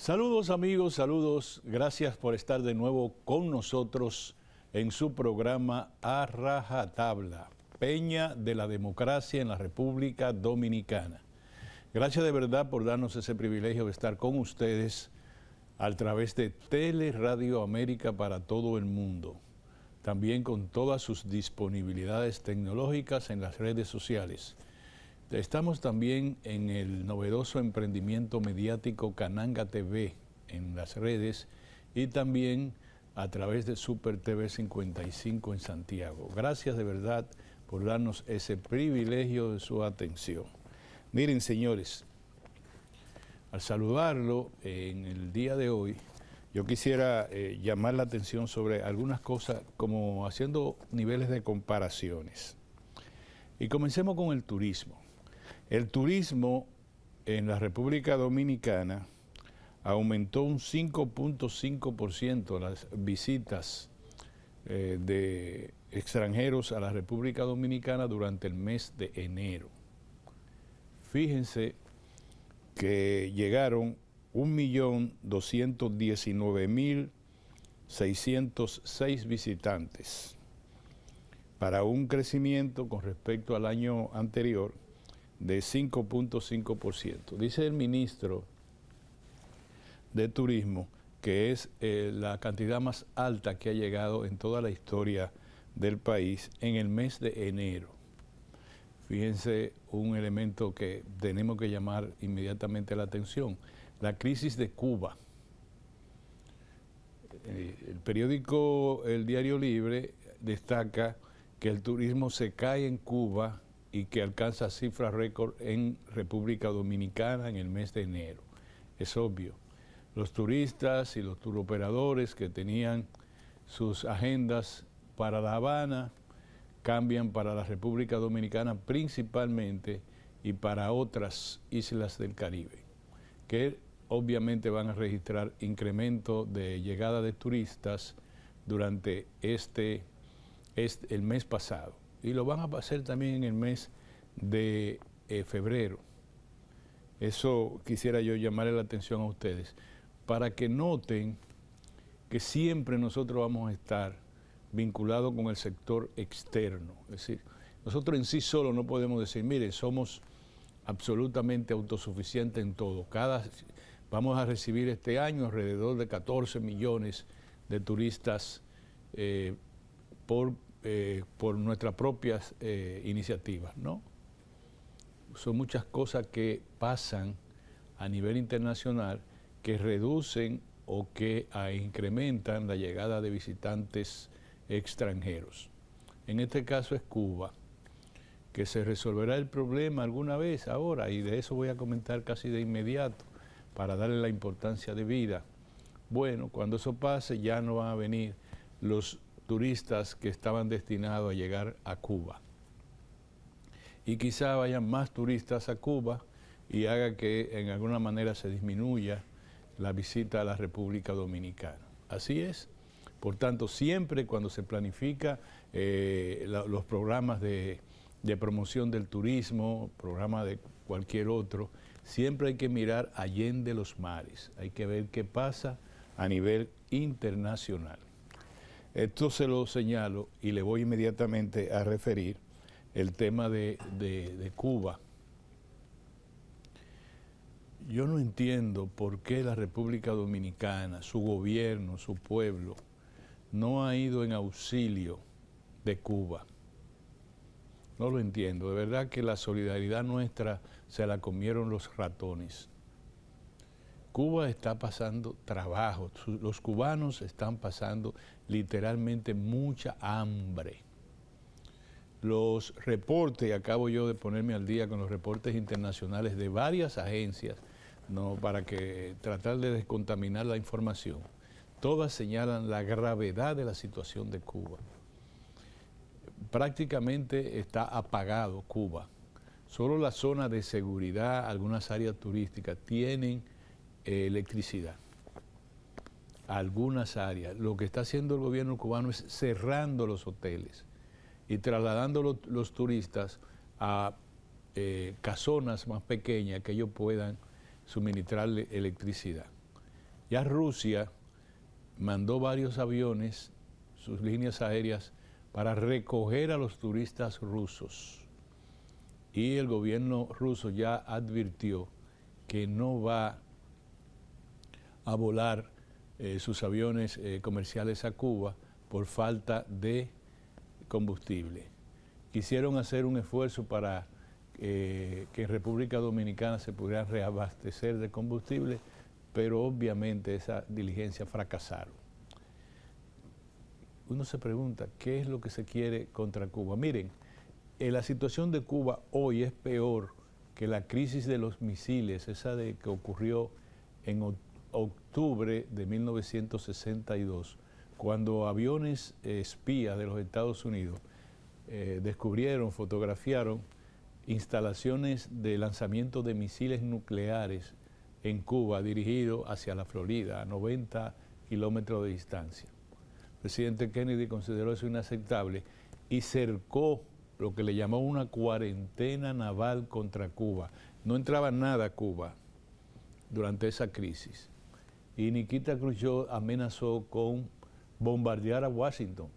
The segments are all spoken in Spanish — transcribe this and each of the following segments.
Saludos amigos, saludos. Gracias por estar de nuevo con nosotros en su programa A Rajatabla, Peña de la Democracia en la República Dominicana. Gracias de verdad por darnos ese privilegio de estar con ustedes a través de Teleradio América para todo el mundo. También con todas sus disponibilidades tecnológicas en las redes sociales. Estamos también en el novedoso emprendimiento mediático Cananga TV en las redes y también a través de Super TV 55 en Santiago. Gracias de verdad por darnos ese privilegio de su atención. Miren, señores, al saludarlo en el día de hoy, yo quisiera llamar la atención sobre algunas cosas, como haciendo niveles de comparaciones. Y comencemos con el turismo. El turismo en la República Dominicana aumentó un 5.5% las visitas de extranjeros a la República Dominicana durante el mes de enero. Fíjense que llegaron 1.219.606 visitantes, para un crecimiento con respecto al año anterior de 5.5%. Dice el ministro de Turismo que es la cantidad más alta que ha llegado en toda la historia del país en el mes de enero. Fíjense un elemento que tenemos que llamar inmediatamente la atención, la crisis de Cuba. El periódico El Diario Libre destaca que el turismo se cae en Cuba y que alcanza cifras récord en República Dominicana en el mes de enero. Es obvio, los turistas y los turoperadores que tenían sus agendas para La Habana cambian para la República Dominicana principalmente y para otras islas del Caribe, que obviamente van a registrar incremento de llegada de turistas durante el mes pasado. Y lo van a hacer también en el mes de febrero. Eso quisiera yo llamarle la atención a ustedes, para que noten que siempre nosotros vamos a estar vinculados con el sector externo. Es decir, nosotros en sí solo no podemos decir, mire, somos absolutamente autosuficientes en todo. Vamos a recibir este año alrededor de 14 millones de turistas por nuestras propias iniciativas, ¿no? Son muchas cosas que pasan a nivel internacional que reducen o que incrementan la llegada de visitantes extranjeros. En este caso es Cuba, que se resolverá el problema alguna vez ahora, y de eso voy a comentar casi de inmediato para darle la importancia de vida. Bueno, cuando eso pase ya no van a venir los turistas que estaban destinados a llegar a Cuba. Y quizá vayan más turistas a Cuba y haga que en alguna manera se disminuya la visita a la República Dominicana. Así es. Por tanto, siempre cuando se planifica los programas de promoción del turismo, programas de cualquier otro, siempre hay que mirar allende los mares. Hay que ver qué pasa a nivel internacional. Esto se lo señalo y le voy inmediatamente a referir el tema de Cuba. Yo no entiendo por qué la República Dominicana, su gobierno, su pueblo, no ha ido en auxilio de Cuba. No lo entiendo. De verdad que la solidaridad nuestra se la comieron los ratones. Cuba está pasando trabajo. Los cubanos están pasando literalmente mucha hambre. Los reportes, acabo yo de ponerme al día con los reportes internacionales de varias agencias, no para que tratar de descontaminar la información, todas señalan la gravedad de la situación de Cuba. Prácticamente está apagado Cuba. Solo la zona de seguridad, algunas áreas turísticas tienen electricidad. Algunas áreas. Lo que está haciendo el gobierno cubano es cerrando los hoteles y trasladando los turistas a casonas más pequeñas que ellos puedan suministrarle electricidad. Ya Rusia mandó varios aviones, sus líneas aéreas, para recoger a los turistas rusos. Y el gobierno ruso ya advirtió que no va a volar sus aviones comerciales a Cuba por falta de combustible. Quisieron hacer un esfuerzo para que en República Dominicana se pudiera reabastecer de combustible, pero obviamente esa diligencia fracasaron. Uno se pregunta, ¿qué es lo que se quiere contra Cuba? Miren, la situación de Cuba hoy es peor que la crisis de los misiles, esa de que ocurrió en octubre de 1962, cuando aviones espías de los Estados Unidos descubrieron, fotografiaron instalaciones de lanzamiento de misiles nucleares en Cuba dirigidos hacia la Florida, a 90 kilómetros de distancia. El presidente Kennedy consideró eso inaceptable y cercó lo que le llamó una cuarentena naval contra Cuba. No entraba nada a Cuba durante esa crisis. Y Nikita Khrushchev amenazó con bombardear a Washington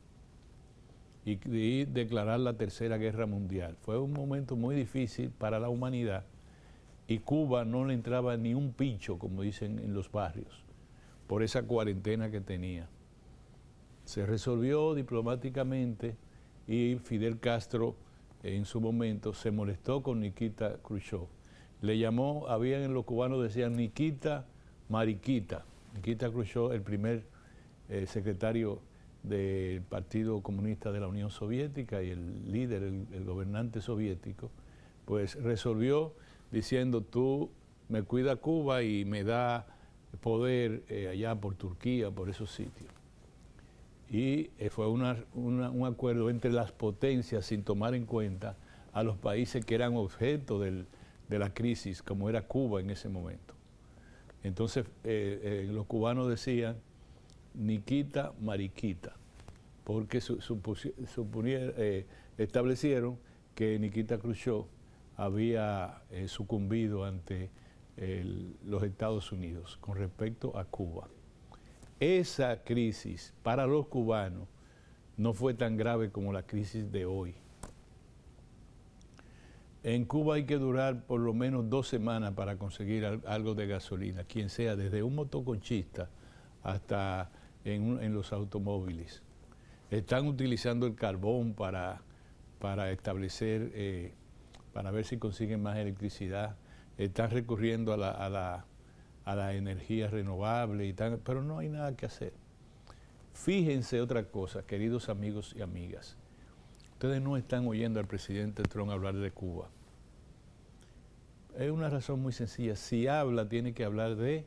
y declarar la Tercera Guerra Mundial. Fue un momento muy difícil para la humanidad y Cuba no le entraba ni un pincho, como dicen en los barrios, por esa cuarentena que tenía. Se resolvió diplomáticamente y Fidel Castro en su momento se molestó con Nikita Khrushchev. Le llamó, habían los cubanos decían Nikita Mariquita. Nikita Khrushchev, el primer secretario del Partido Comunista de la Unión Soviética y el líder, el gobernante soviético, pues resolvió diciendo tú me cuidas Cuba y me da poder allá por Turquía, por esos sitios. Y fue un acuerdo entre las potencias sin tomar en cuenta a los países que eran objeto de la crisis, como era Cuba en ese momento. Entonces los cubanos decían Nikita Mariquita, porque establecieron que Nikita Khrushchev había sucumbido ante los Estados Unidos con respecto a Cuba. Esa crisis para los cubanos no fue tan grave como la crisis de hoy. En Cuba hay que durar por lo menos 2 semanas para conseguir algo de gasolina, quien sea, desde un motoconchista hasta en los automóviles. Están utilizando el carbón para establecer, para ver si consiguen más electricidad. Están recurriendo a la energía renovable, pero no hay nada que hacer. Fíjense otra cosa, queridos amigos y amigas. Ustedes no están oyendo al presidente Trump hablar de Cuba. Es una razón muy sencilla. Si habla, tiene que hablar de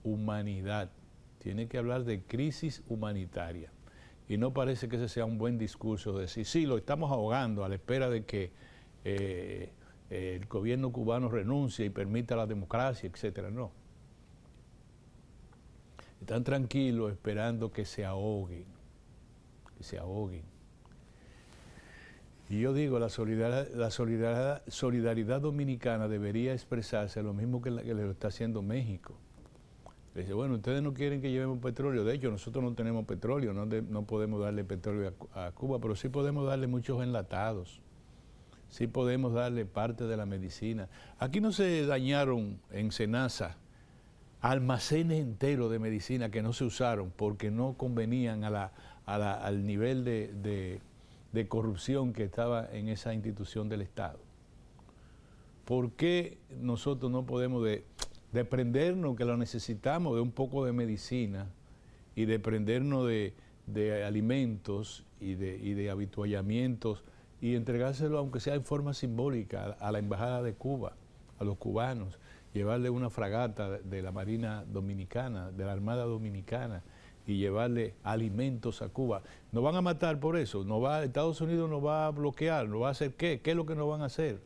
humanidad. Tiene que hablar de crisis humanitaria. Y no parece que ese sea un buen discurso de decir, sí, lo estamos ahogando a la espera de que el gobierno cubano renuncie y permita la democracia, etcétera. No. Están tranquilos esperando que se ahoguen. Que se ahoguen. Y yo digo, la solidaridad dominicana debería expresarse lo mismo que lo está haciendo México. Le dice, bueno, ustedes no quieren que llevemos petróleo. De hecho, nosotros no tenemos petróleo, no podemos darle petróleo a Cuba, pero sí podemos darle muchos enlatados. Sí podemos darle parte de la medicina. Aquí no se dañaron en Senasa almacenes enteros de medicina que no se usaron porque no convenían al nivel de corrupción que estaba en esa institución del Estado. ¿Por qué nosotros no podemos desprendernos, que lo necesitamos, de un poco de medicina y desprendernos de alimentos y de habituallamientos y entregárselo, aunque sea en forma simbólica, a la Embajada de Cuba, a los cubanos, llevarle una fragata de la Marina Dominicana, de la Armada Dominicana, y llevarle alimentos a Cuba? ¿Nos van a matar por eso? Estados Unidos nos va a bloquear, ¿nos va a hacer qué? ¿Qué es lo que nos van a hacer?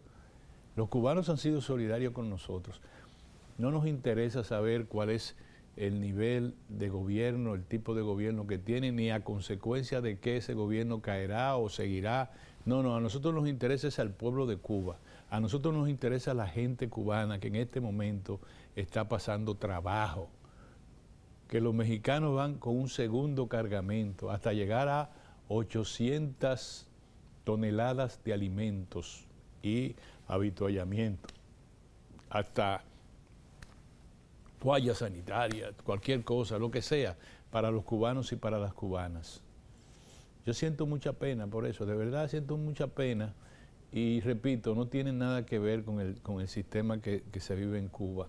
Los cubanos han sido solidarios con nosotros. No nos interesa saber cuál es el nivel de gobierno, el tipo de gobierno que tiene, ni a consecuencia de que ese gobierno caerá o seguirá. No, a nosotros nos interesa es al pueblo de Cuba. A nosotros nos interesa la gente cubana que en este momento está pasando trabajo. que los mexicanos van con un segundo cargamento hasta llegar a 800 toneladas de alimentos y avituallamiento, hasta toallas sanitarias, cualquier cosa, lo que sea, para los cubanos y para las cubanas. Yo siento mucha pena por eso, de verdad siento mucha pena, y repito, no tiene nada que ver con el sistema que se vive en Cuba,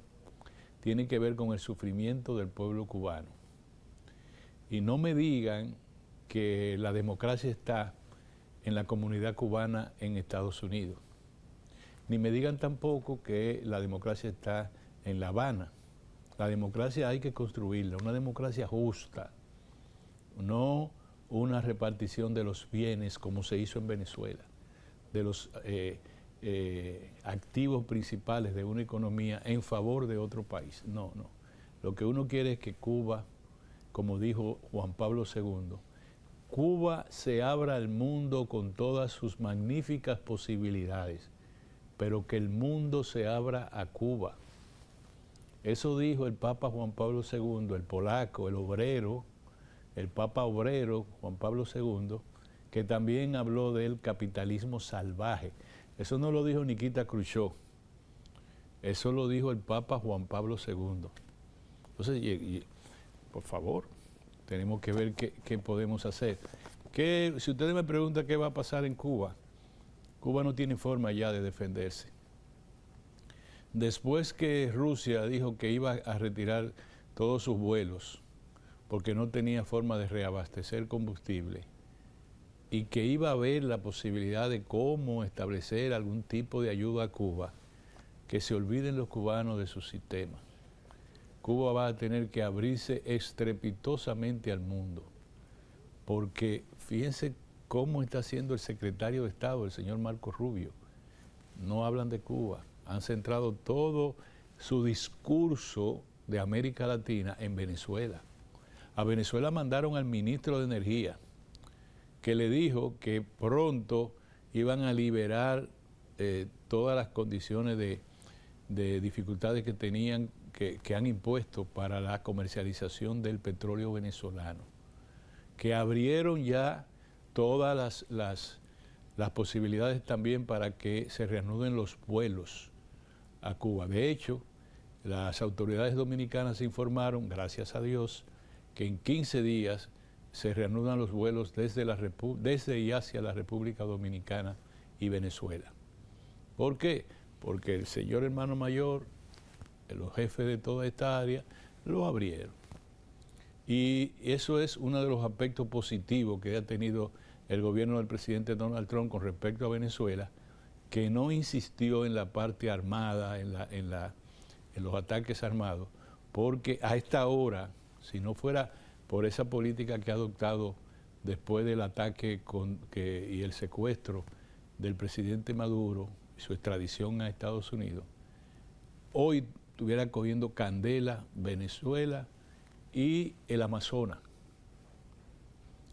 tiene que ver con el sufrimiento del pueblo cubano. Y no me digan que la democracia está en la comunidad cubana en Estados Unidos, ni me digan tampoco que la democracia está en La Habana. La democracia hay que construirla, una democracia justa, no una repartición de los bienes como se hizo en Venezuela, de los activos principales de una economía en favor de otro país. No, no. Lo que uno quiere es que Cuba, como dijo Juan Pablo II, Cuba se abra al mundo con todas sus magníficas posibilidades, pero que el mundo se abra a Cuba. Eso dijo el Papa Juan Pablo II, el polaco, el obrero, el Papa obrero Juan Pablo II, que también habló del capitalismo salvaje. Eso no lo dijo Nikita Khrushchev, eso lo dijo el Papa Juan Pablo II. Entonces, por favor, tenemos que ver qué podemos hacer. Si ustedes me preguntan qué va a pasar en Cuba, Cuba no tiene forma ya de defenderse. Después que Rusia dijo que iba a retirar todos sus vuelos porque no tenía forma de reabastecer combustible y que iba a haber la posibilidad de cómo establecer algún tipo de ayuda a Cuba, que se olviden los cubanos de su sistema. Cuba va a tener que abrirse estrepitosamente al mundo, porque fíjense cómo está haciendo el secretario de Estado, el señor Marco Rubio. No hablan de Cuba. Han centrado todo su discurso de América Latina en Venezuela. A Venezuela mandaron al ministro de Energía, que le dijo que pronto iban a liberar todas las condiciones de dificultades que tenían, que han impuesto para la comercialización del petróleo venezolano, que abrieron ya todas las posibilidades también para que se reanuden los vuelos a Cuba. De hecho, las autoridades dominicanas informaron, gracias a Dios, que en 15 días se reanudan los vuelos desde y hacia la República Dominicana y Venezuela. ¿Por qué? Porque el señor hermano mayor, los jefes de toda esta área, lo abrieron. Y eso es uno de los aspectos positivos que ha tenido el gobierno del presidente Donald Trump con respecto a Venezuela, que no insistió en la parte armada, en los ataques armados, porque a esta hora, si no fuera por esa política que ha adoptado después del ataque y el secuestro del presidente Maduro y su extradición a Estados Unidos, hoy estuviera cogiendo candela Venezuela y el Amazonas.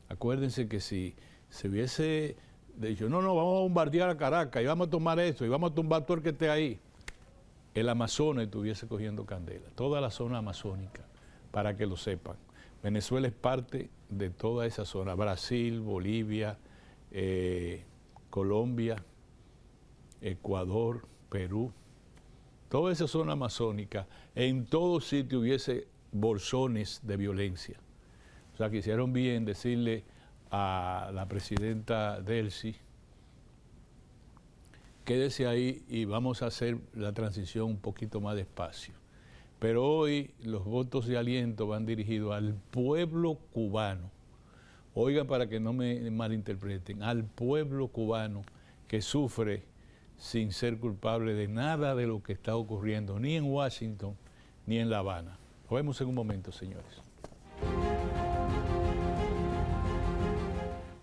Acuérdense que si se hubiese dicho, no, vamos a bombardear a Caracas y vamos a tomar esto y vamos a tumbar todo el que esté ahí, el Amazonas estuviese cogiendo candela, toda la zona amazónica, para que lo sepan. Venezuela es parte de toda esa zona, Brasil, Bolivia, Colombia, Ecuador, Perú, toda esa zona amazónica, en todo sitio hubiese bolsones de violencia. O sea, que hicieron bien decirle a la presidenta Delcy, quédese ahí y vamos a hacer la transición un poquito más despacio. Pero hoy los votos de aliento van dirigidos al pueblo cubano. Oiga, para que no me malinterpreten, al pueblo cubano que sufre sin ser culpable de nada de lo que está ocurriendo, ni en Washington, ni en La Habana. Nos vemos en un momento, señores.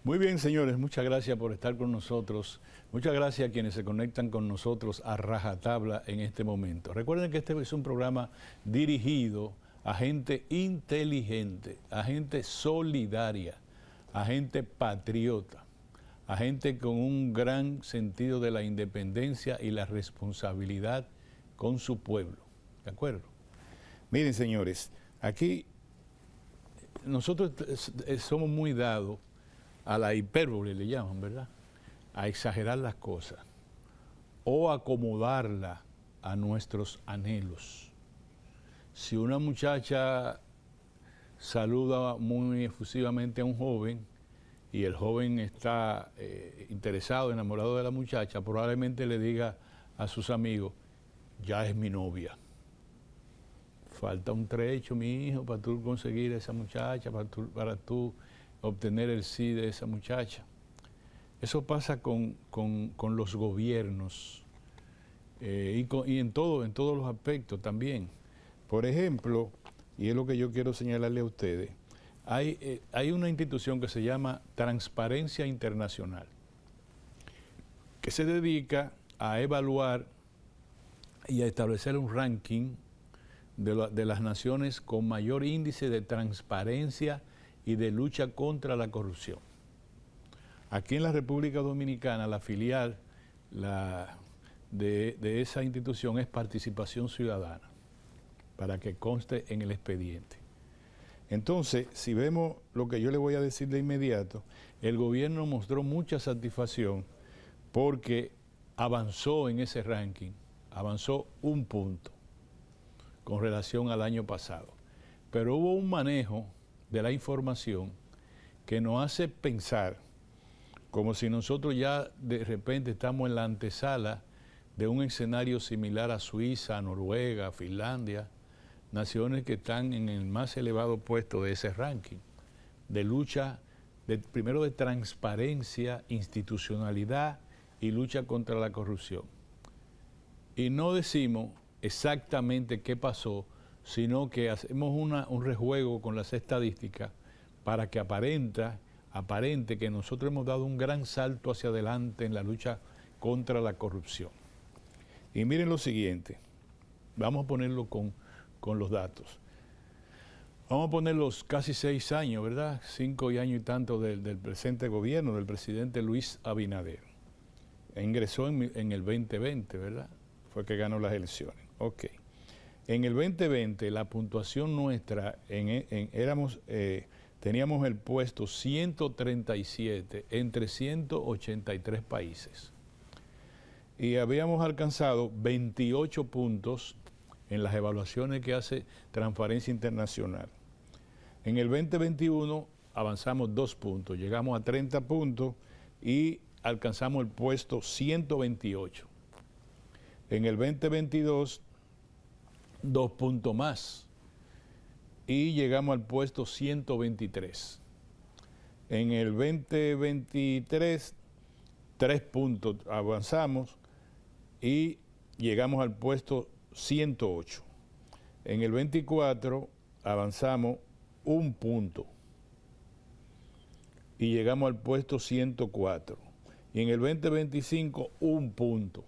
Muy bien, señores, muchas gracias por estar con nosotros. Muchas gracias a quienes se conectan con nosotros a rajatabla en este momento. Recuerden que este es un programa dirigido a gente inteligente, a gente solidaria, a gente patriota, a gente con un gran sentido de la independencia y la responsabilidad con su pueblo. ¿De acuerdo? Miren, señores, aquí nosotros somos muy dados a la hipérbole, le llaman, ¿verdad? A exagerar las cosas o acomodarlas a nuestros anhelos. Si una muchacha saluda muy efusivamente a un joven y el joven está interesado, enamorado de la muchacha, probablemente le diga a sus amigos, ya es mi novia. Falta un trecho, mi hijo, para tú conseguir esa muchacha, para tú obtener el sí de esa muchacha. Eso pasa con los gobiernos y en todos los aspectos también. Por ejemplo, y es lo que yo quiero señalarle a ustedes, hay una institución que se llama Transparencia Internacional, que se dedica a evaluar y a establecer un ranking de las naciones con mayor índice de transparencia y de lucha contra la corrupción. Aquí en la República Dominicana, la filial de esa institución es Participación Ciudadana, para que conste en el expediente. Entonces, si vemos lo que yo le voy a decir de inmediato, el gobierno mostró mucha satisfacción porque avanzó en ese ranking, avanzó un punto con relación al año pasado. Pero hubo un manejo de la información que nos hace pensar como si nosotros ya de repente estamos en la antesala de un escenario similar a Suiza, Noruega, Finlandia, naciones que están en el más elevado puesto de ese ranking, de lucha, primero de transparencia, institucionalidad y lucha contra la corrupción. Y no decimos exactamente qué pasó, sino que hacemos un rejuego con las estadísticas para que aparente que nosotros hemos dado un gran salto hacia adelante en la lucha contra la corrupción. Y miren lo siguiente, vamos a ponerlo con los datos. Vamos a poner los casi 6 años, ¿verdad? 5 años y tanto del presente gobierno, del presidente Luis Abinader. Ingresó en el 2020, ¿verdad? Fue que ganó las elecciones. Ok. En el 2020 la puntuación nuestra, teníamos el puesto 137 entre 183 países. Y habíamos alcanzado 28 puntos en las evaluaciones que hace Transparencia Internacional. En el 2021 avanzamos 2 puntos, llegamos a 30 puntos y alcanzamos el puesto 128. En el 2022, 2 puntos más y llegamos al puesto 123. En el 2023, 3 puntos avanzamos y llegamos al puesto 108. En el 24 avanzamos 1 punto y llegamos al puesto 104. Y en el 2025 1 punto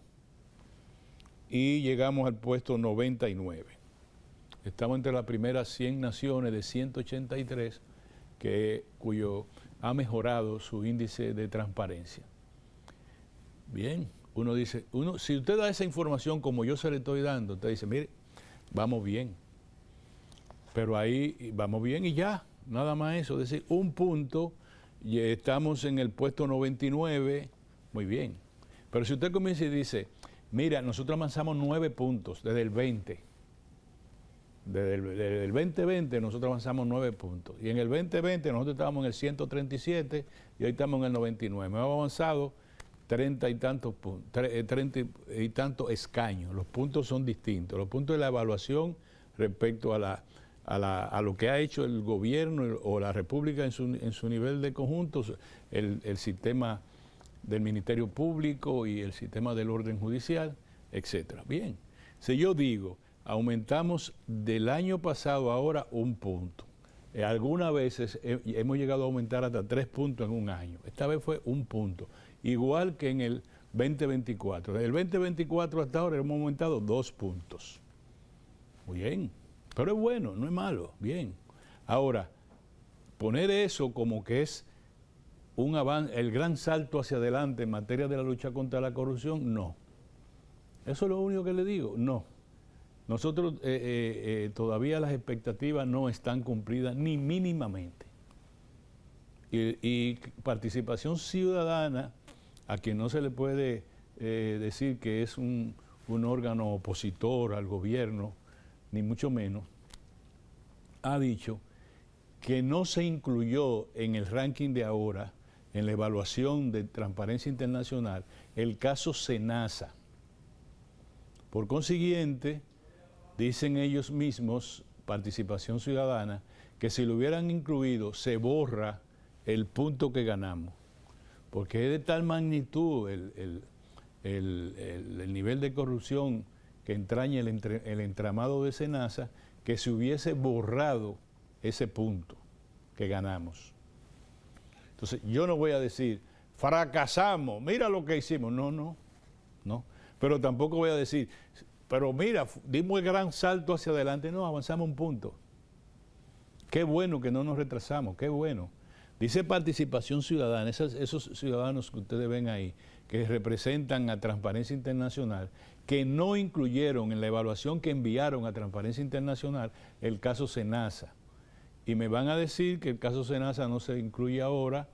y llegamos al puesto 99. Estamos entre las primeras 100 naciones de 183 cuyo ha mejorado su índice de transparencia. Bien, uno dice, si usted da esa información como yo se le estoy dando, usted dice, mire, vamos bien. Pero ahí vamos bien y ya, nada más eso, es decir, 1 punto, y estamos en el puesto 99, muy bien. Pero si usted comienza y dice, mira, nosotros avanzamos 9 puntos desde el 20. Desde el 2020 nosotros avanzamos 9 puntos. Y en el 2020 nosotros estábamos en el 137 y hoy estamos en el 99. Hemos avanzado 30 y tantos escaños. Los puntos son distintos. Los puntos de la evaluación respecto a lo que ha hecho el gobierno o la República en su nivel de conjuntos, el sistema del Ministerio Público y el sistema del orden judicial, etcétera. Bien, si yo digo, aumentamos del año pasado ahora 1 punto. Algunas veces hemos llegado a aumentar hasta 3 puntos en un año. Esta vez fue 1 punto. Igual que en el 2024. Desde el 2024 hasta ahora hemos aumentado 2 puntos. Muy bien. Pero es bueno, no es malo. Bien. Ahora, poner eso como que es el gran salto hacia adelante en materia de la lucha contra la corrupción, no. Eso es lo único que le digo, no. nosotros todavía las expectativas no están cumplidas ni mínimamente. Y participación ciudadana, a quien no se le puede decir que es un órgano opositor al gobierno, ni mucho menos, ha dicho que no se incluyó en el ranking de ahora, en la evaluación de Transparencia Internacional, el caso Senasa. Por consiguiente, dicen ellos mismos, Participación Ciudadana, que si lo hubieran incluido se borra el punto que ganamos, porque es de tal magnitud el nivel de corrupción que entraña el entramado de Senasa, que se hubiese borrado ese punto que ganamos. Entonces, yo no voy a decir, fracasamos, mira lo que hicimos. No. Pero tampoco voy a decir, pero mira, dimos el gran salto hacia adelante. No, avanzamos un punto. Qué bueno que no nos retrasamos, qué bueno. Dice Participación Ciudadana, esos ciudadanos que ustedes ven ahí, que representan a Transparencia Internacional, que no incluyeron en la evaluación que enviaron a Transparencia Internacional el caso Senasa. Y me van a decir que el caso Senasa no se incluye ahora,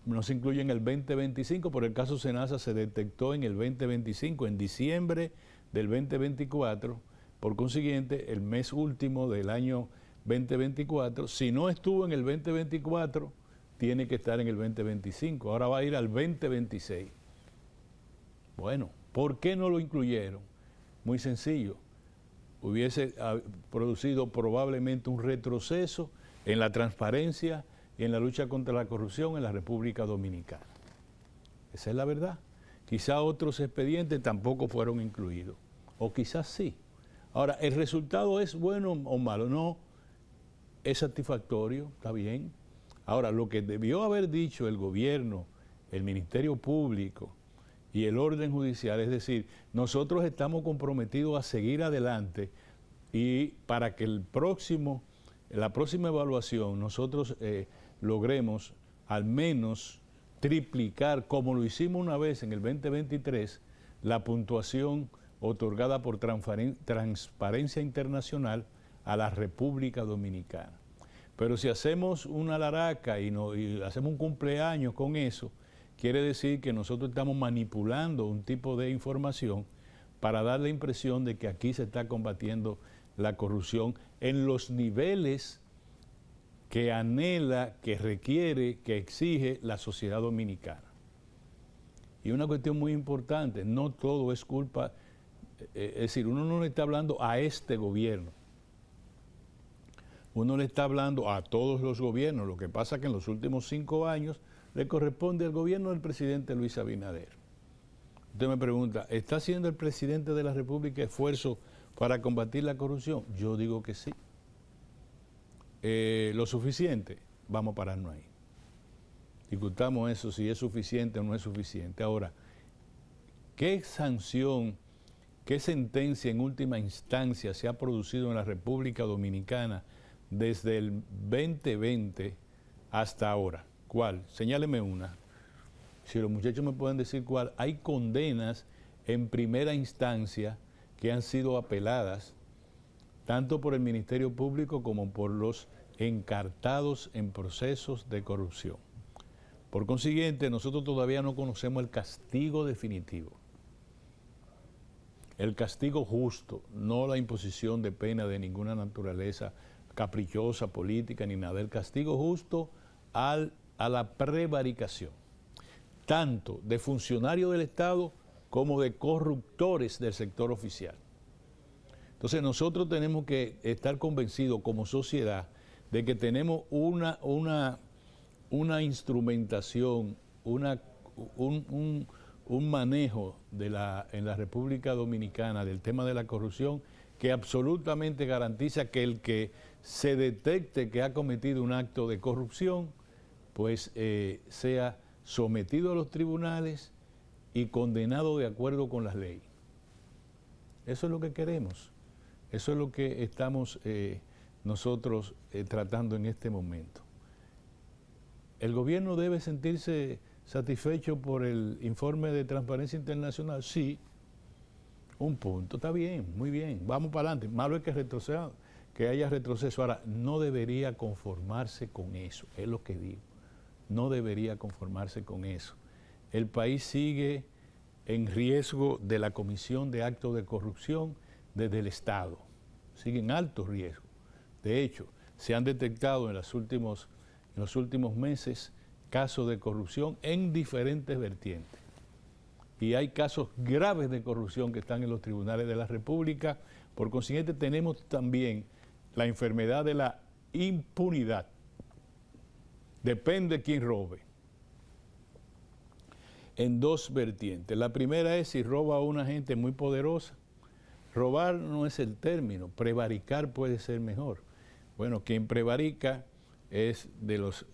no se incluye en el 2025, pero el caso Senasa se detectó en el 2025, en diciembre del 2024, por consiguiente, el mes último del año 2024, si no estuvo en el 2024, tiene que estar en el 2025, ahora va a ir al 2026. Bueno, ¿por qué no lo incluyeron? Muy sencillo, hubiese producido probablemente un retroceso en la transparencia y en la lucha contra la corrupción en la República Dominicana. Esa es la verdad. Quizá otros expedientes tampoco fueron incluidos, o quizás sí. Ahora, ¿el resultado es bueno o malo? No, es satisfactorio, está bien. Ahora, lo que debió haber dicho el gobierno, el Ministerio Público y el orden judicial, es decir, nosotros estamos comprometidos a seguir adelante y para que la próxima evaluación nosotros logremos al menos triplicar, como lo hicimos una vez en el 2023, la puntuación otorgada por Transparencia Internacional a la República Dominicana. Pero si hacemos una laraca y hacemos un cumpleaños con eso, quiere decir que nosotros estamos manipulando un tipo de información para dar la impresión de que aquí se está combatiendo la corrupción en los niveles que anhela, que requiere, que exige la sociedad dominicana. Y una cuestión muy importante, no todo es culpa, es decir, uno no le está hablando a este gobierno, uno le está hablando a todos los gobiernos. Lo que pasa es que en los últimos 5 años le corresponde al gobierno del presidente Luis Abinader. Usted me pregunta, ¿está haciendo el presidente de la República esfuerzo para combatir la corrupción? Yo digo que sí. ¿Lo suficiente? Vamos a pararnos ahí. Discutamos eso, si es suficiente o no es suficiente. Ahora, ¿qué sanción, qué sentencia en última instancia se ha producido en la República Dominicana desde el 2020 hasta ahora? ¿Cuál? Señáleme una. Si los muchachos me pueden decir cuál. Hay condenas en primera instancia que han sido apeladas tanto por el Ministerio Público como por los encartados en procesos de corrupción. Por consiguiente, nosotros todavía no conocemos el castigo definitivo. El castigo justo, no la imposición de pena de ninguna naturaleza caprichosa, política, ni nada. El castigo justo a la prevaricación, tanto de funcionarios del Estado como de corruptores del sector oficial. Entonces nosotros tenemos que estar convencidos como sociedad de que tenemos una instrumentación, un manejo en la República Dominicana del tema de la corrupción que absolutamente garantiza que el que se detecte que ha cometido un acto de corrupción, pues sea sometido a los tribunales y condenado de acuerdo con las leyes. Eso es lo que queremos. Eso es lo que estamos nosotros tratando en este momento. ¿El gobierno debe sentirse satisfecho por el informe de Transparencia Internacional? Sí. Un punto, está bien, muy bien, vamos para adelante. Malo es que retroceda, que haya retroceso. Ahora, no debería conformarse con eso, es lo que digo. No debería conformarse con eso. El país sigue en riesgo de la comisión de actos de corrupción desde el Estado. Sigue en alto riesgo. De hecho, se han detectado en los últimos meses casos de corrupción en diferentes vertientes. Y hay casos graves de corrupción que están en los tribunales de la República. Por consiguiente, tenemos también la enfermedad de la impunidad. Depende de quién robe. En dos vertientes. La primera es si roba a una gente muy poderosa. Robar no es el término, prevaricar puede ser mejor. Bueno, quien prevarica es de los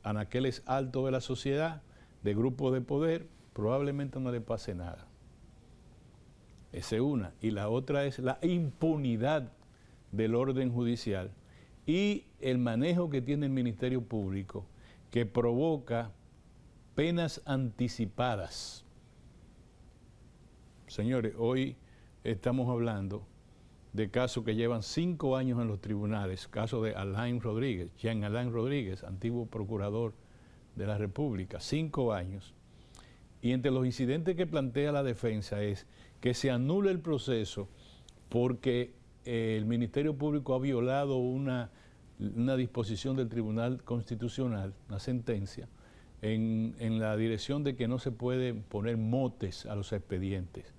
anaqueles altos de la sociedad, de grupos de poder, probablemente no le pase nada. Esa es una. Y la otra es la impunidad del orden judicial y el manejo que tiene el Ministerio Público, que provoca penas anticipadas. Señores, hoy estamos hablando de casos que llevan 5 años en los tribunales, caso de Alain Rodríguez, Jean Alain Rodríguez, antiguo procurador de la República, 5 años. Y entre los incidentes que plantea la defensa es que se anule el proceso porque el Ministerio Público ha violado una disposición del Tribunal Constitucional, una sentencia, en la dirección de que no se puede poner motes a los expedientes.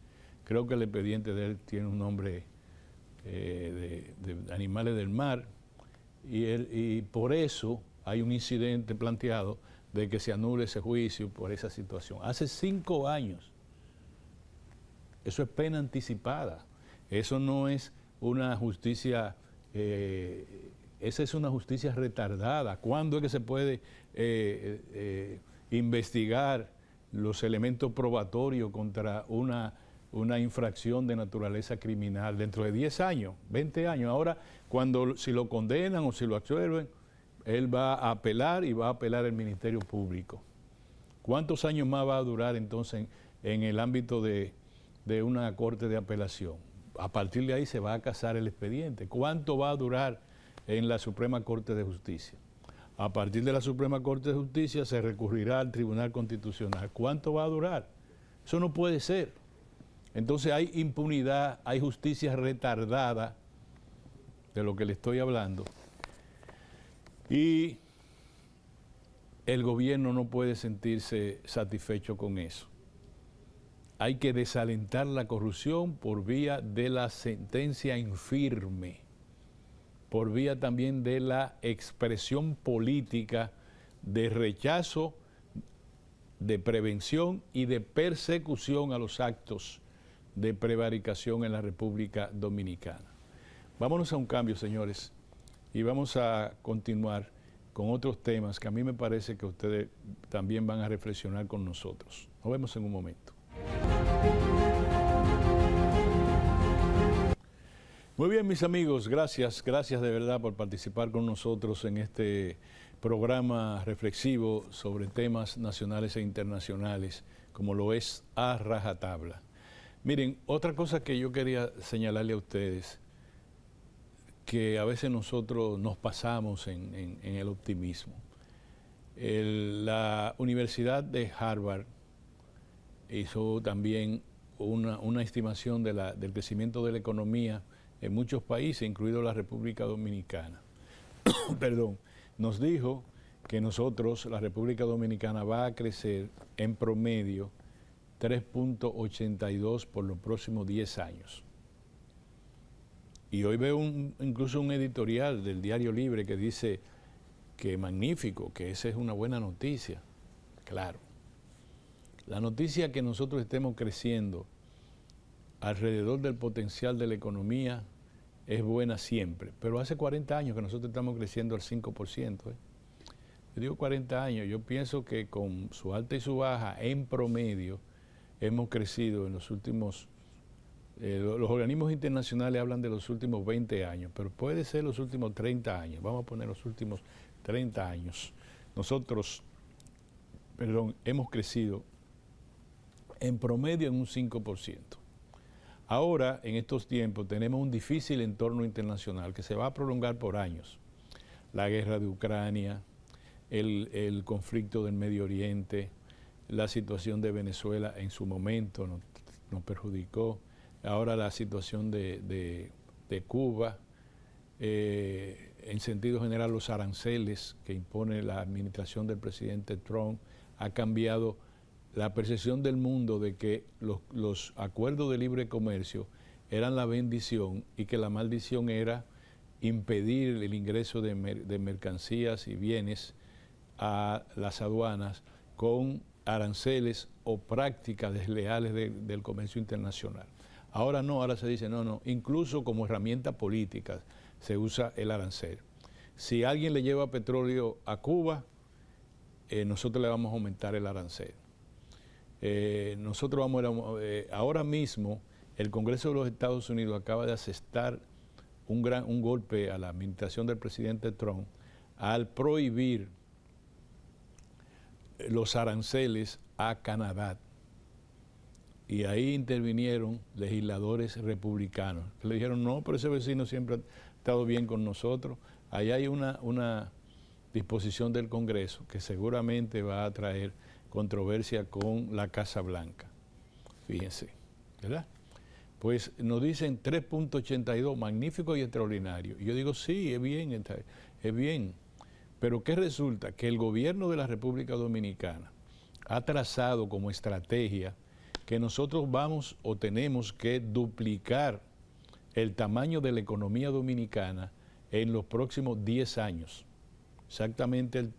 Creo que el expediente de él tiene un nombre de animales del mar y por eso hay un incidente planteado de que se anule ese juicio por esa situación. Hace 5 años. Eso es pena anticipada. Eso no es una justicia, esa es una justicia retardada. ¿Cuándo es que se puede investigar los elementos probatorios contra una infracción de naturaleza criminal? Dentro de 10 años, 20 años. Ahora, si lo condenan o si lo absuelven, él va a apelar y va a apelar el Ministerio Público. ¿Cuántos años más va a durar entonces en el ámbito de una corte de apelación? A partir de ahí se va a casar el expediente. ¿Cuánto va a durar en la Suprema Corte de Justicia? A partir de la Suprema Corte de Justicia se recurrirá al Tribunal Constitucional. ¿Cuánto va a durar? Eso no puede ser. Entonces hay impunidad, hay justicia retardada, de lo que le estoy hablando, y el gobierno no puede sentirse satisfecho con eso. Hay que desalentar la corrupción por vía de la sentencia infirme, por vía también de la expresión política de rechazo, de prevención y de persecución a los actos de prevaricación en la República Dominicana. Vámonos a un cambio, señores, y vamos a continuar con otros temas que a mí me parece que ustedes también van a reflexionar con nosotros. Nos vemos en un momento. Muy bien, mis amigos, gracias de verdad por participar con nosotros en este programa reflexivo sobre temas nacionales e internacionales, como lo es A Rajatabla. Miren, otra cosa que yo quería señalarle a ustedes, que a veces nosotros nos pasamos en el optimismo. La Universidad de Harvard hizo también una estimación del crecimiento de la economía en muchos países, incluido la República Dominicana. Perdón, nos dijo que nosotros, la República Dominicana, va a crecer en promedio 3.82 por los próximos 10 años. Y hoy veo incluso un editorial del Diario Libre que dice que magnífico, que esa es una buena noticia. Claro, la noticia que nosotros estemos creciendo alrededor del potencial de la economía es buena siempre, pero hace 40 años que nosotros estamos creciendo al 5%. Yo digo 40 años, yo pienso que con su alta y su baja, en promedio, hemos crecido en los últimos, los organismos internacionales hablan de los últimos 20 años, pero puede ser los últimos 30 años, vamos a poner los últimos 30 años. Nosotros, hemos crecido en promedio en un 5%. Ahora, en estos tiempos, tenemos un difícil entorno internacional que se va a prolongar por años. La guerra de Ucrania, el conflicto del Medio Oriente, la situación de Venezuela en su momento nos perjudicó, ahora la situación de Cuba, en sentido general los aranceles que impone la administración del presidente Trump ha cambiado la percepción del mundo de que los acuerdos de libre comercio eran la bendición y que la maldición era impedir el ingreso de mercancías y bienes a las aduanas con aranceles o prácticas desleales del comercio internacional. Ahora no, ahora se dice no, incluso como herramienta política se usa el arancel. Si alguien le lleva petróleo a Cuba, nosotros le vamos a aumentar el arancel. Ahora mismo el Congreso de los Estados Unidos acaba de asestar un golpe a la administración del presidente Trump al prohibir los aranceles a Canadá. Y ahí intervinieron legisladores republicanos que le dijeron, no, pero ese vecino siempre ha estado bien con nosotros. Ahí hay una disposición del Congreso que seguramente va a traer controversia con la Casa Blanca. Fíjense, ¿verdad? Pues nos dicen 3.82, magnífico y extraordinario. Y yo digo, sí, es bien. Pero ¿qué resulta? Que el gobierno de la República Dominicana ha trazado como estrategia que nosotros vamos o tenemos que duplicar el tamaño de la economía dominicana en los próximos 10 años. Exactamente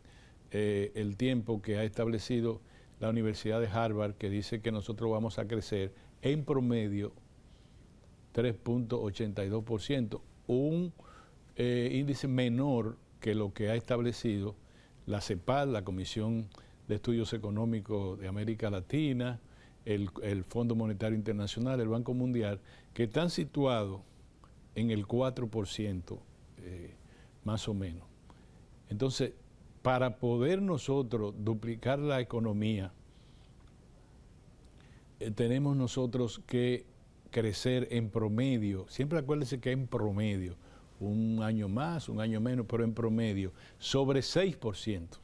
el tiempo que ha establecido la Universidad de Harvard, que dice que nosotros vamos a crecer en promedio 3.82%, un índice menor que lo que ha establecido la CEPAL, la Comisión de Estudios Económicos de América Latina, el Fondo Monetario Internacional, el Banco Mundial, que están situados en el 4%, más o menos. Entonces, para poder nosotros duplicar la economía, tenemos nosotros que crecer en promedio, siempre acuérdense que en promedio, un año más, un año menos, pero en promedio, sobre 6%.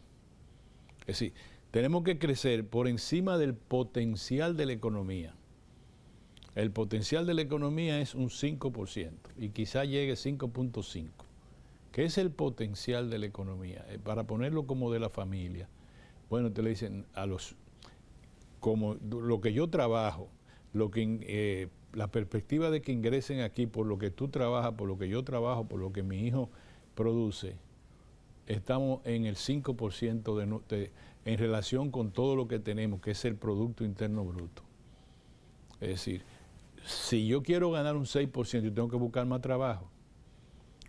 Es decir, tenemos que crecer por encima del potencial de la economía. El potencial de la economía es un 5% y quizá llegue 5.5%. ¿Qué es el potencial de la economía? Para ponerlo como de la familia. Bueno, te le dicen como lo que yo trabajo, la perspectiva de que ingresen aquí por lo que tú trabajas, por lo que yo trabajo, por lo que mi hijo produce, estamos en el 5% en relación con todo lo que tenemos, que es el Producto Interno Bruto. Es decir, si yo quiero ganar un 6%, yo tengo que buscar más trabajo,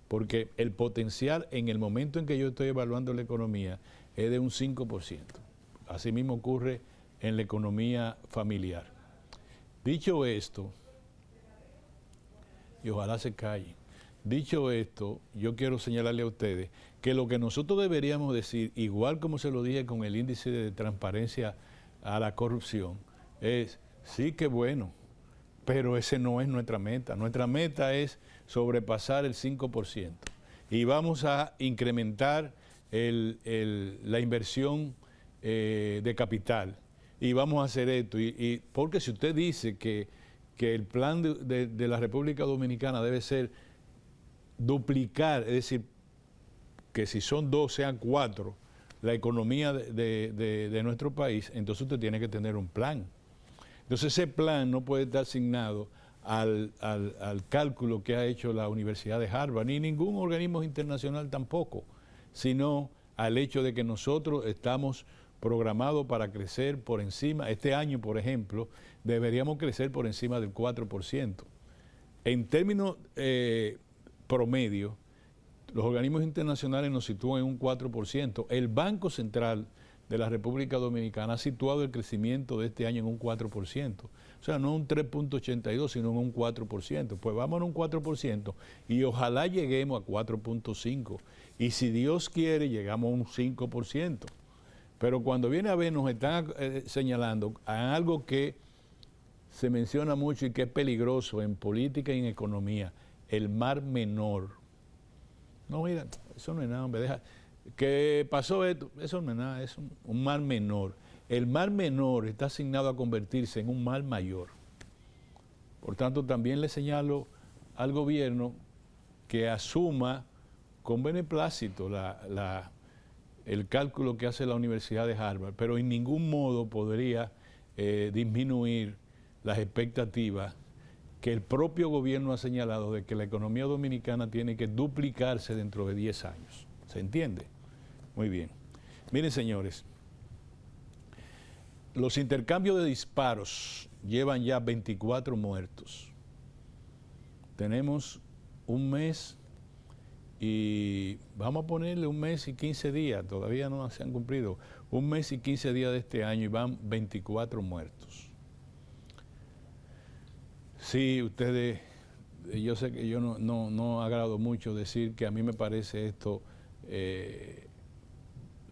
porque el potencial en el momento en que yo estoy evaluando la economía es de un 5%. Así mismo ocurre en la economía familiar. Dicho esto, y ojalá se callen, dicho esto, yo quiero señalarle a ustedes que lo que nosotros deberíamos decir, igual como se lo dije con el índice de transparencia a la corrupción, es, sí que bueno, pero ese no es nuestra meta. Nuestra meta es sobrepasar el 5% y vamos a incrementar la inversión de capital y vamos a hacer esto. Porque si usted dice que el plan de la República Dominicana debe ser duplicar, es decir, que si son 2 sean 4 la economía de nuestro país, entonces usted tiene que tener un plan. Entonces ese plan no puede estar asignado al cálculo que ha hecho la Universidad de Harvard, ni ningún organismo internacional tampoco, sino al hecho de que nosotros estamos programados para crecer por encima, este año por ejemplo, deberíamos crecer por encima del 4%. En términos promedio, los organismos internacionales nos sitúan en un 4%. El Banco Central de la República Dominicana ha situado el crecimiento de este año en un 4%. O sea, no un 3.82, sino en un 4%. Pues vamos a un 4% y ojalá lleguemos a 4.5. Y si Dios quiere, llegamos a un 5%. Pero cuando viene a ver, nos están señalando a algo que se menciona mucho y que es peligroso en política y en economía, el Mar Menor. No, mira, eso no es nada, hombre, deja. ¿Qué pasó esto? Eso no es nada, es un Mar Menor. El Mar Menor está asignado a convertirse en un Mar Mayor. Por tanto, también le señalo al gobierno que asuma con beneplácito el cálculo que hace la Universidad de Harvard, pero en ningún modo podría disminuir las expectativas que el propio gobierno ha señalado de que la economía dominicana tiene que duplicarse dentro de 10 años. ¿Se entiende? Muy bien. Miren, señores, los intercambios de disparos llevan ya 24 muertos. Tenemos un mes y vamos a ponerle un mes y 15 días, todavía no se han cumplido, un mes y 15 días de este año y van 24 muertos. Sí, ustedes, yo sé que yo no agrado mucho decir que a mí me parece esto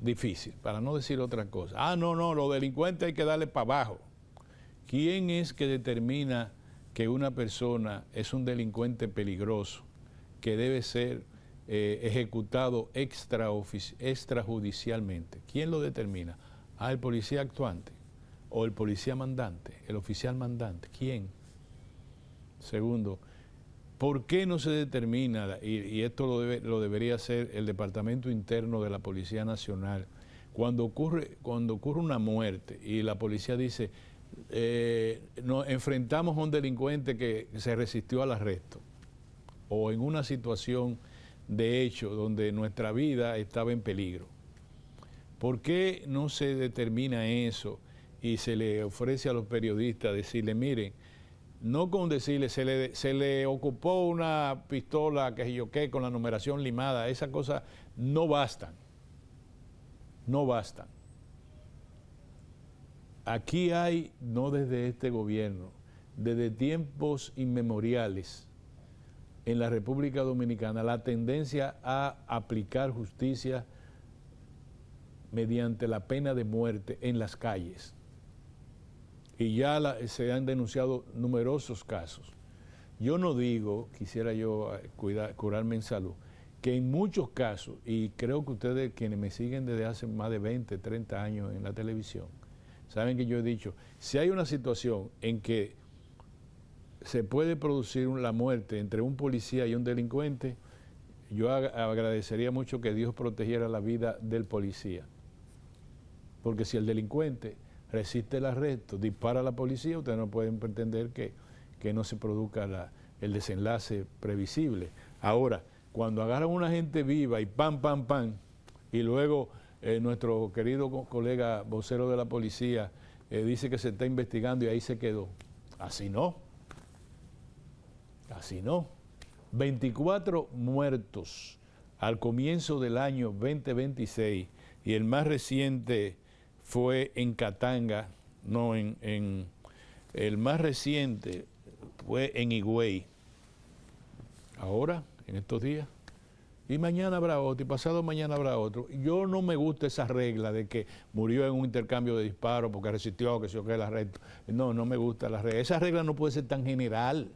difícil, para no decir otra cosa. Ah, no, los delincuentes hay que darle para abajo. ¿Quién es que determina que una persona es un delincuente peligroso que debe ser ejecutado extrajudicialmente? ¿Quién lo determina? Ah, el policía actuante, o el policía mandante, el oficial mandante. ¿Quién? Segundo, ¿por qué no se determina, y esto lo debería hacer el Departamento Interno de la Policía Nacional, cuando ocurre una muerte y la policía dice, nos enfrentamos a un delincuente que se resistió al arresto, o en una situación de hecho donde nuestra vida estaba en peligro? ¿Por qué no se determina eso y se le ofrece a los periodistas decirle, miren, no con decirle, se le ocupó una pistola, que yo qué, con la numeración limada, esas cosas no bastan, no bastan. Aquí hay, no desde este gobierno, desde tiempos inmemoriales en la República Dominicana, la tendencia a aplicar justicia mediante la pena de muerte en las calles. Y ya se han denunciado numerosos casos. Yo no digo, quisiera yo curarme en salud, que en muchos casos, y creo que ustedes quienes me siguen desde hace más de 20, 30 años en la televisión, saben que yo he dicho, si hay una situación en que se puede producir la muerte entre un policía y un delincuente, yo agradecería mucho que Dios protegiera la vida del policía. Porque si el delincuente resiste el arresto, dispara a la policía, ustedes no pueden pretender que no se produzca el desenlace previsible. Ahora, cuando agarran a una gente viva y pam, y luego nuestro querido colega vocero de la policía dice que se está investigando y ahí se quedó. Así no. Así no. 24 muertos al comienzo del año 2026 y el más reciente fue en Katanga, el más reciente fue en Higüey. Ahora, en estos días. Y mañana habrá otro, y pasado mañana habrá otro. Yo no me gusta esa regla de que murió en un intercambio de disparos porque resistió, que se el arresto. No me gusta la regla. Esa regla no puede ser tan general.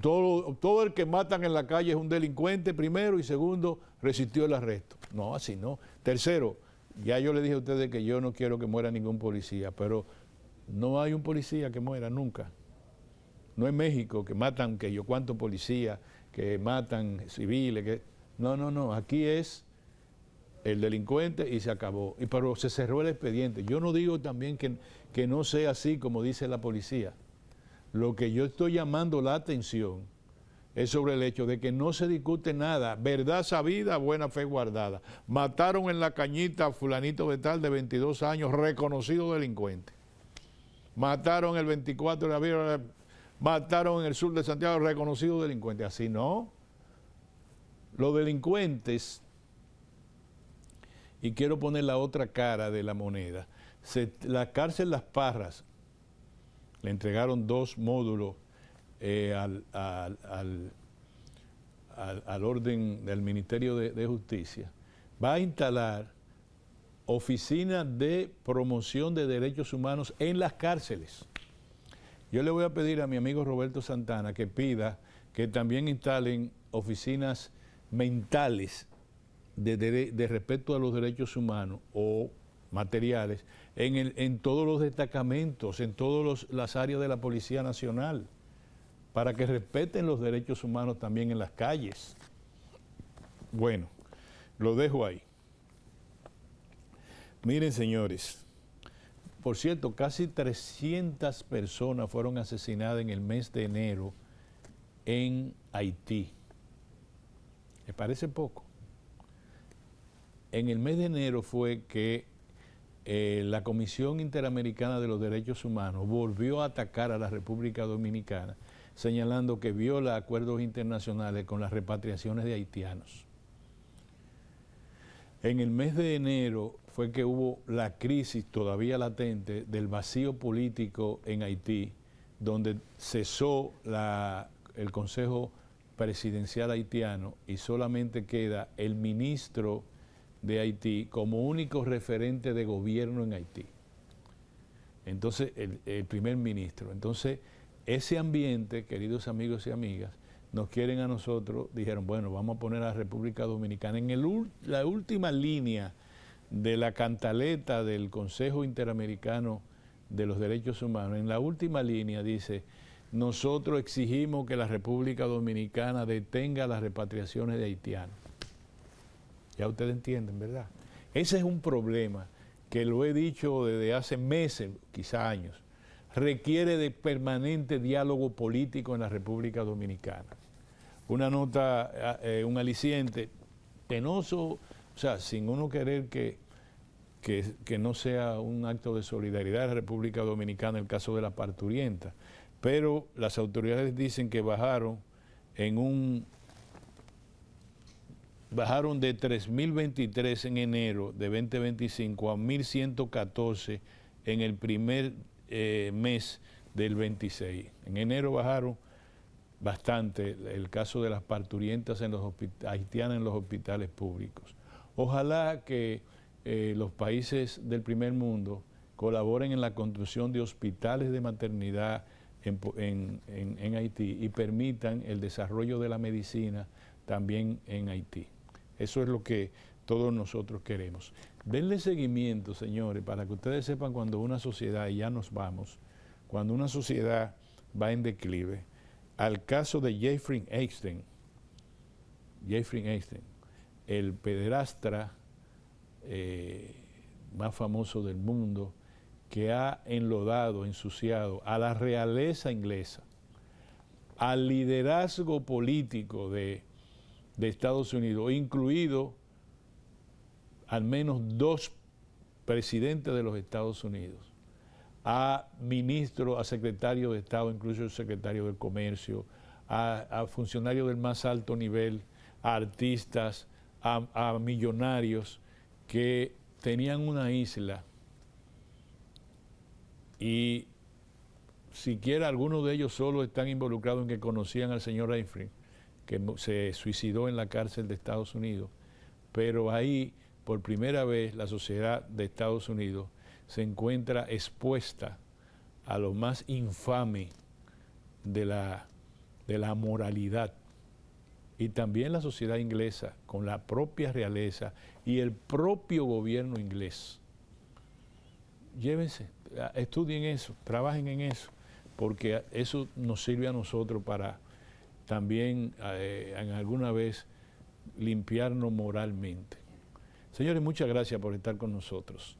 Todo el que matan en la calle es un delincuente, primero, y segundo, resistió el arresto. No, así no. Tercero, ya yo le dije a ustedes que yo no quiero que muera ningún policía, pero no hay un policía que muera nunca. No es México que matan, que yo cuántos policías, que matan civiles, No, aquí es el delincuente y se acabó. Pero se cerró el expediente. Yo no digo también que no sea así como dice la policía. Lo que yo estoy llamando la atención es sobre el hecho de que no se discute nada. Verdad sabida, buena fe guardada. Mataron en La Cañita a fulanito de tal de 22 años, reconocido delincuente. Mataron el 24 de abril, mataron en el sur de Santiago, reconocido delincuente. Así no. Los delincuentes, y quiero poner la otra cara de la moneda, la cárcel Las Parras, le entregaron 2 módulos al orden del Ministerio de Justicia, va a instalar oficinas de promoción de derechos humanos en las cárceles. Yo le voy a pedir a mi amigo Roberto Santana que pida que también instalen oficinas mentales de respeto a los derechos humanos o materiales en todos los destacamentos, en todas las áreas de la Policía Nacional, para que respeten los derechos humanos también en las calles. Bueno, lo dejo ahí. Miren, señores, por cierto, casi 300 personas fueron asesinadas en el mes de enero en Haití. ¿Les parece poco? En el mes de enero fue que la Comisión Interamericana de los Derechos Humanos volvió a atacar a la República Dominicana, señalando que viola acuerdos internacionales con las repatriaciones de haitianos. En el mes de enero fue que hubo la crisis todavía latente del vacío político en Haití, donde cesó el Consejo Presidencial haitiano y solamente queda el ministro de Haití como único referente de gobierno en Haití. Entonces, el primer ministro. Entonces, ese ambiente, queridos amigos y amigas, nos quieren a nosotros, dijeron, bueno, vamos a poner a la República Dominicana en la última línea de la cantaleta del Consejo Interamericano de los Derechos Humanos. En la última línea dice, nosotros exigimos que la República Dominicana detenga las repatriaciones de haitianos. Ya ustedes entienden, ¿verdad? Ese es un problema que lo he dicho desde hace meses, quizá años. Requiere de permanente diálogo político en la República Dominicana. Una nota, un aliciente penoso, o sea, sin uno querer que no sea un acto de solidaridad de la República Dominicana en el caso de la parturienta, pero las autoridades dicen que bajaron de 3.023 en enero de 2025 a 1.114 en el primer mes del 26. En enero bajaron bastante el caso de las parturientas haitianas en los hospitales públicos. Ojalá que los países del primer mundo colaboren en la construcción de hospitales de maternidad en Haití y permitan el desarrollo de la medicina también en Haití. Eso es lo que todos nosotros queremos. Denle seguimiento, señores, para que ustedes sepan cuando una sociedad, y ya nos vamos, cuando una sociedad va en declive, al caso de Jeffrey Epstein, el pederastra más famoso del mundo, que ha enlodado, ensuciado a la realeza inglesa, al liderazgo político de Estados Unidos, incluido al menos 2 presidentes de los Estados Unidos, a ministros, a secretarios de Estado, incluso el secretario del Comercio, a funcionarios del más alto nivel, a artistas, a millonarios que tenían una isla y siquiera algunos de ellos solo están involucrados en que conocían al señor Epstein, que se suicidó en la cárcel de Estados Unidos, pero ahí por primera vez la sociedad de Estados Unidos se encuentra expuesta a lo más infame de la moralidad. Y también la sociedad inglesa, con la propia realeza y el propio gobierno inglés. Llévense, estudien eso, trabajen en eso, porque eso nos sirve a nosotros para también en alguna vez limpiarnos moralmente. Señores, muchas gracias por estar con nosotros.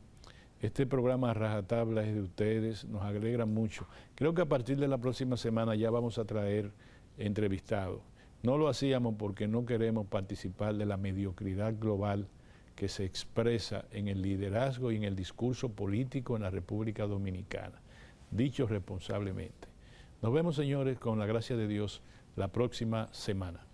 Este programa Rajatabla es de ustedes, nos alegra mucho. Creo que a partir de la próxima semana ya vamos a traer entrevistados. No lo hacíamos porque no queremos participar de la mediocridad global que se expresa en el liderazgo y en el discurso político en la República Dominicana, dicho responsablemente. Nos vemos, señores, con la gracia de Dios, la próxima semana.